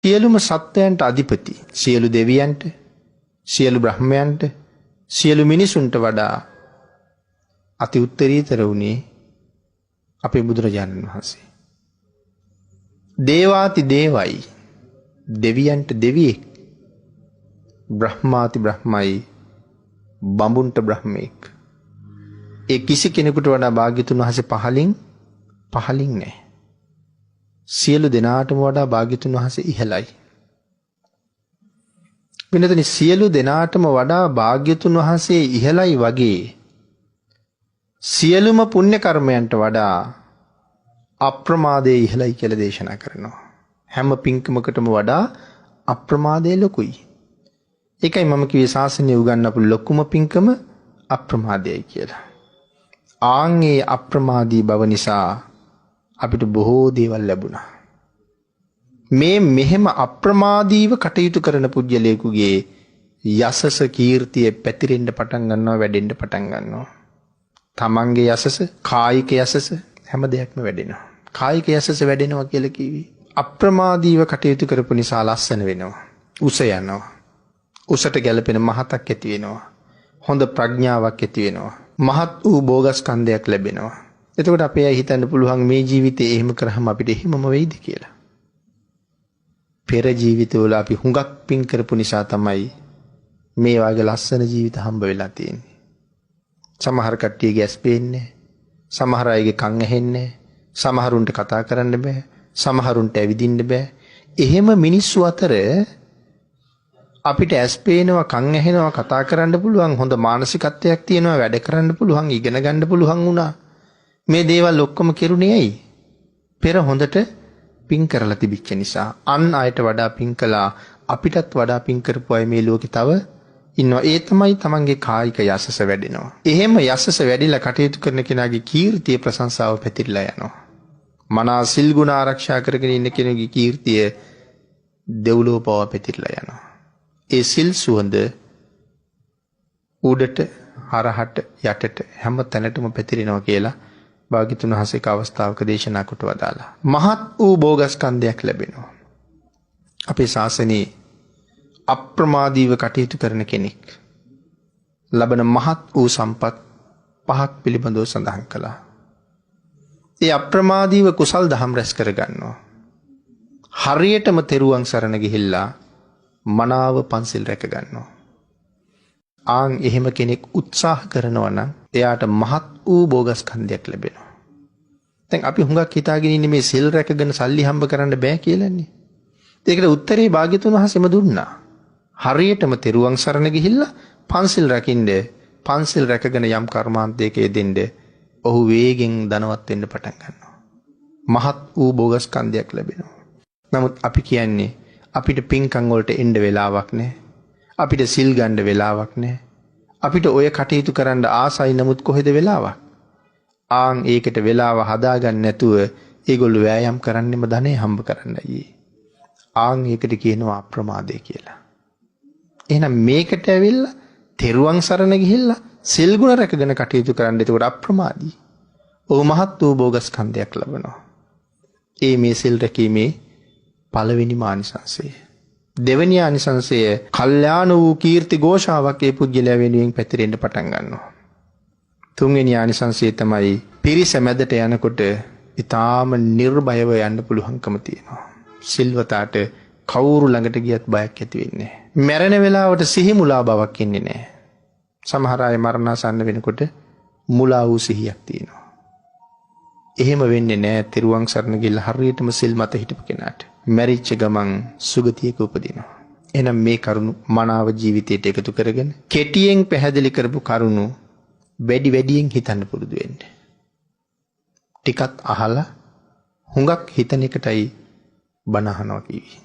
සියලුම සත්වයන්ට අධිපති, සියලු දෙවියන්ට, සියලු බ්‍රහ්මයන්ට, සියලු මිනිසුන්ට වඩා අති උත්තරීතර වුණේ අපේ බුදුරජාණන් වහන්සේ. දේවාති දේවයි, දෙවියන්ට දෙවියෙක්, බ්‍රහ්මාති බ්‍රහ්මයි, බඹුන්ට බ්‍රහ්මෙක්. ඒ කිසි කෙනෙකුට වඩා භාග්‍යතුන් වහන්සේ පහලින් නැහැ. සියලු දෙනාටම වඩා භාග්‍යතුන් වහන්සේ ඉහළයි. වෙනතනි සියලු දෙනාටම වඩා භාග්‍යතුන් වහන්සේ ඉහළයි වගේ සියලුම පුණ්‍ය කර්මයන්ට වඩා අප්‍රමාදයේ ඉහළයි කියලා දේශනා කරනවා. හැම පින්කමකටම වඩා අප්‍රමාදයේ ලොකුයි. ඒකයි මම කිව්වේ ශාසනය උගන්වපු ලොකුම පින්කම අප්‍රමාදයයි කියලා. ආන්ගේ අප්‍රමාදී බව නිසා අපිට බොහෝ දේවල් ලැබුණා. මෙහෙම අප්‍රමාදීව කටයුතු කරන පුජ්‍යලේකුගේ යසස කීර්තිය පැතිරෙන්න පටන් ගන්නවා, වැඩෙන්න පටන් ගන්නවා. තමන්ගේ යසස, කායික යසස හැම දෙයක්ම වැඩෙනවා. කායික යසස වැඩෙනවා කියලා කිව්වේ අප්‍රමාදීව කටයුතු කරපු නිසා ලස්සන වෙනවා, උස යනවා, උසට ගැලපෙන මහතක් ඇති වෙනවා, හොඳ ප්‍රඥාවක් ඇති වෙනවා, මහත් වූ භෝගස්කන්ධයක් ලැබෙනවා. එතකොට අපේ අය හිතන්න පුළුවන් මේ ජීවිතේ එහෙම කරාම අපිට එහෙමම වෙයිද කියලා. පෙර ජීවිතවල අපි හුඟක් පින් කරපු නිසා තමයි මේ වගේ ලස්සන ජීවිත හම්බ වෙලා තියෙන්නේ. සමහර කට්ටියගේ ඇස් පේන්නේ, සමහර අයගේ කන් ඇහෙන්නේ, සමහරුන්ට කතා කරන්න බෑ, සමහරුන්ට ඇවිදින්න බෑ. එහෙම මිනිස්සු අතර අපිට ඇස් පේනවා, කන් ඇහෙනවා, කතා කරන්න පුළුවන්, හොඳ මානසිකත්වයක් තියෙනවා, වැඩ කරන්න පුළුවන්, ඉගෙන ගන්න පුළුවන් වුණා. මේ දේවල් ඔක්කොම කෙරුණේ ඇයි? පෙර හොඳට පින් කරලා තිබිච්ච නිසා. අන් අයට වඩා පින් කළා, අපිටත් වඩා පින් කරපු අය මේ ලෝකේ තව ඉන්නවා. ඒ තමයි තමන්ගේ කායික යසස වැඩෙනවා. එහෙම යසස වැඩිලා කටයුතු කරන කෙනාගේ කීර්තිය, ප්‍රශංසාව පැතිරලා යනවා. මනා සිල් ගුණ ආරක්ෂා කරගෙන ඉන්න කෙනෙකුගේ කීර්තිය දෙව්ලොව පවා පැතිරලා යනවා. ඒ සිල් සුවඳ උඩට, හරහට, යටට හැම තැනටම පැතිරෙනවා කියලා භාග්‍යතුන් වහන්සේක අවස්ථාවක දේශනා කොට වදාලා. මහත් වූ භෝගස්කන්ධයක් ලැබෙනවා. අපේ ශාසනයේ අප්‍රමාදීව කටයුතු කරන කෙනෙක් ලබන මහත් වූ සම්පත් 5ක් පිළිබඳව සඳහන් කළා. ඒ අප්‍රමාදීව කුසල් දහම් රැස් කර ගන්නවා. හරියටම තෙරුවන් සරණ ගිහිල්ලා මනාව පන්සිල් රැක ගන්නවා. ආන් එහෙම කෙනෙක් උත්සාහ කරනවා නම් එයාට මහත් වූ භෝගස්කන්ධයක් ලැබෙනවා. දැන් අපි හුඟක් හිතාගෙන ඉන්නේ මේ සිල් රැකගෙන සල්ලි හම්බ කරන්න බෑ කියලානේ. ඒකට උත්තරේ භාග්‍යතුන් වහන්සේම දුන්නා. හරියටම තෙරුවන් සරණ ගිහිල්ලා පන්සිල් රැකින්න, පන්සිල් රැකගෙන යම් කර්මාන්තයක යෙදෙන්න ඔහු වේගෙන් ධනවත් වෙන්න පටන් ගන්නවා. මහත් වූ භෝගස්කන්ධයක් ලැබෙනවා. නමුත් අපි කියන්නේ අපිට පින්කම් වලට එන්න වෙලාවක් නැහැ. අපිට සිල් ගන්න වෙලාවක් නැහැ. අපිට ඔය කටයුතු කරන්න ආසයි, නමුත් කොහෙද වෙලාවක්? ආන් ඒකට වෙලාව හදාගන්න නැතුව ඒගොල්ලෝ වෑයම් කරන්නෙම ධනෙ හම්බ කරන්නයි. ආන් ඒකට කියනවා අප්‍රමාදය කියලා. එහෙනම් මේකට ඇවිල්ලා තෙරුවන් සරණ ගිහිල්ලා සිල් ගුණ රැකගෙන කටයුතු කරන්න. එතකොට අප්‍රමාදී. ඔහු මහත් වූ භෝගස්කන්ධයක් ලබනවා. මේ සිල් රැකීමේ පළවෙනි ආනිසංසය. දෙවෙනි ආනිසංසය කල්යාණ වූ කීර්ති ഘോഷාවක් ඒ පුජ්‍යලයා වෙනුවෙන් පැතිරෙන්න පටන් ගන්නවා. තුන්වෙනි ආනිසංසය තමයි පිරිස මැදට යනකොට ඊටාම නිර්භයව යන්න පුළුවන්කම තියෙනවා. සිල්වතාට කවුරු ළඟට ගියත් බයක් ඇති වෙන්නේ නැහැ. මැරෙන වෙලාවට සිහි මුලා බවක් එන්නේ නැහැ. සමහර අය මරණාසන්න වෙනකොට මුලා වූ සිහියක් තියෙනවා. එහෙම වෙන්නේ නැහැ තෙරුවන් සරණ ගිහිල්ලා හරියටම සිල් මත හිටපු කෙනාට. මැරිච්ච ගමන් සුගතියක උපදිනවා. එහෙනම් මේ කරුණු මනාව ජීවිතයට එකතු කරගෙන කෙටියෙන් පැහැදිලි කරපු කරුණු වැඩියෙන් හිතන්න පුරුදු වෙන්න. ටිකක් අහලා හුඟක් හිතන එකටයි බණ අහනවා කිව්වේ.